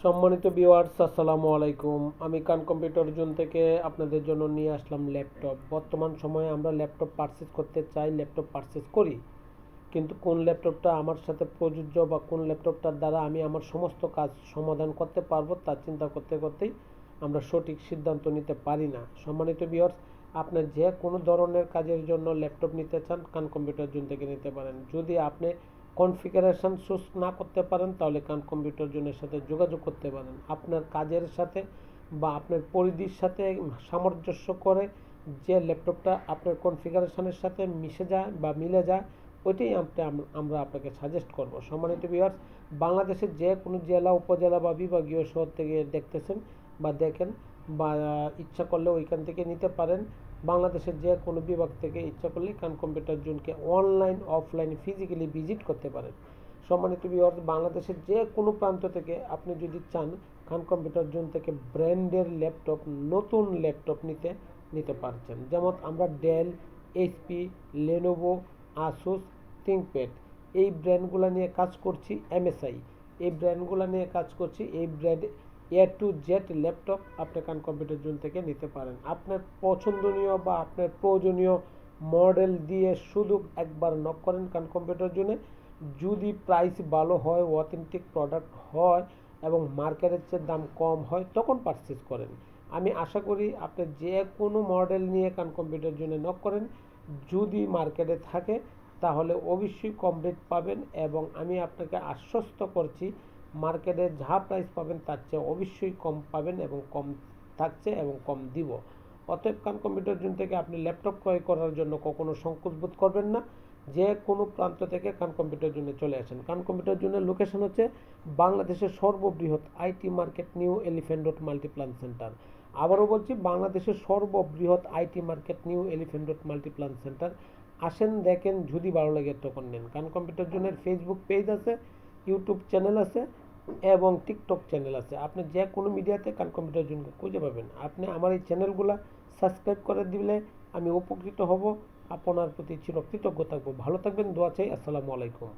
সম্মানিত ভিউয়ার্স, আসসালামু আলাইকুম। আমি কান কম্পিউটার জোন থেকে আপনাদের জন্য নিয়ে আসলাম ল্যাপটপ। বর্তমান সময়ে আমরা ল্যাপটপ পারচেজ করতে চাই, ল্যাপটপ পারচেজ করি, কিন্তু কোন ল্যাপটপটা আমার সাথে প্রযোজ্য বা কোন ল্যাপটপটার দ্বারা আমি আমার সমস্ত কাজ সমাধান করতে পারবো তা চিন্তা করতে করতেই আমরা সঠিক সিদ্ধান্ত নিতে পারি না। সম্মানিত ভিউয়ার্স, আপনি যে কোনো ধরনের কাজের জন্য ল্যাপটপ নিতে চান, কান কম্পিউটার জোন থেকে নিতে পারেন। যদি আপনি কনফিগারেশন চুজ না করতে পারেন, তাহলে কান কম্পিউটার জোনের সাথে যোগাযোগ করতে পারেন। আপনার কাজের সাথে বা আপনার পরিধির সাথে সামঞ্জস্য করে যে ল্যাপটপটা আপনার কনফিগারেশনের সাথে মিশে যায় বা মিলে যায়, ওইটাই আমরা আপনাকে সাজেস্ট করব। সম্মানিত ভিউয়ার্স, বাংলাদেশের যে কোনো জেলা, উপজেলা বা বিভাগীয় শহর থেকে দেখতেছেন বা দেখেন বা ইচ্ছা করলে ওইখান থেকে নিতে পারেন। বাংলাদেশের যে কোনো বিভাগ থেকে ইচ্ছা করলে কান কম্পিউটার জোনকে অনলাইন অফলাইন ফিজিক্যালি ভিজিট করতে পারেন। সম্মানিত ভিউয়ার্স, বাংলাদেশের যে কোনো প্রান্ত থেকে আপনি যদি চান খান কম্পিউটার জোন থেকে ব্র্যান্ডের ল্যাপটপ, নতুন ল্যাপটপ নিতে পারছেন। যেমন আমরা Dell, HP, Lenovo, Asus, ThinkPad এই ব্র্যান্ডগুলো নিয়ে কাজ করছি। এমএসআই এই ব্র্যান্ডগুলো নিয়ে কাজ করছি। এই brand A to Z laptop আপনি কান কম্পিউটার জোন থেকে নিতে পারেন। আপনার পছন্দনীয় বা আপনার প্রয়োজনীয় মডেল দিয়ে শুধু একবার নক করেন কান কম্পিউটার জোনে। যদি প্রাইস ভালো হয়, অথেন্টিক প্রোডাক্ট হয় এবং মার্কেটের চেয়ে দাম কম হয়, তখন পারচেজ করেন। আমি আশা করি আপনি যে কোনো মডেল নিয়ে কান কম্পিউটার জোনে নক করেন, যদি মার্কেটে থাকে তাহলে অবশ্যই কম রেট পাবেন এবং আমি আপনাকে আশ্বস্ত করছি মার্কেটে যা প্রাইস পাবেন তার চেয়ে অবশ্যই কম পাবেন এবং কম থাকছে এবং কম দিব। অতএব কান কম্পিউটার জোন থেকে আপনি ল্যাপটপ ক্রয় করার জন্য কখনো সংকোচ বোধ করবেন না। যে কোনো প্রান্ত থেকে কান কম্পিউটার জোনে চলে আসেন। কান কম্পিউটার জোনের লোকেশন হচ্ছে বাংলাদেশের সর্ববৃহৎ IT market, new elephant road Multiplan centre. আবারও বলছি, বাংলাদেশের সর্ববৃহৎ IT market, new elephant road Multiplan centre. আসেন, দেখেন, যদি ভালো লাগে তখন নেন। কান কম্পিউটার জোনের ফেসবুক পেজ আছে, ইউটিউব চ্যানেল আছে এবং টিকটক চ্যানেল আছে। আপনি যে কোনো মিডিয়াতে কান কম্পিউটার জোনকে খুঁজে পাবেন। আপনি আমার এই চ্যানেলগুলো সাবস্ক্রাইব করে দিলে আমি উপকৃত হব, আপনার প্রতি চিরকৃতজ্ঞ থাকবো। ভালো থাকবেন, দোয়া চাই। আসসালামু আলাইকুম।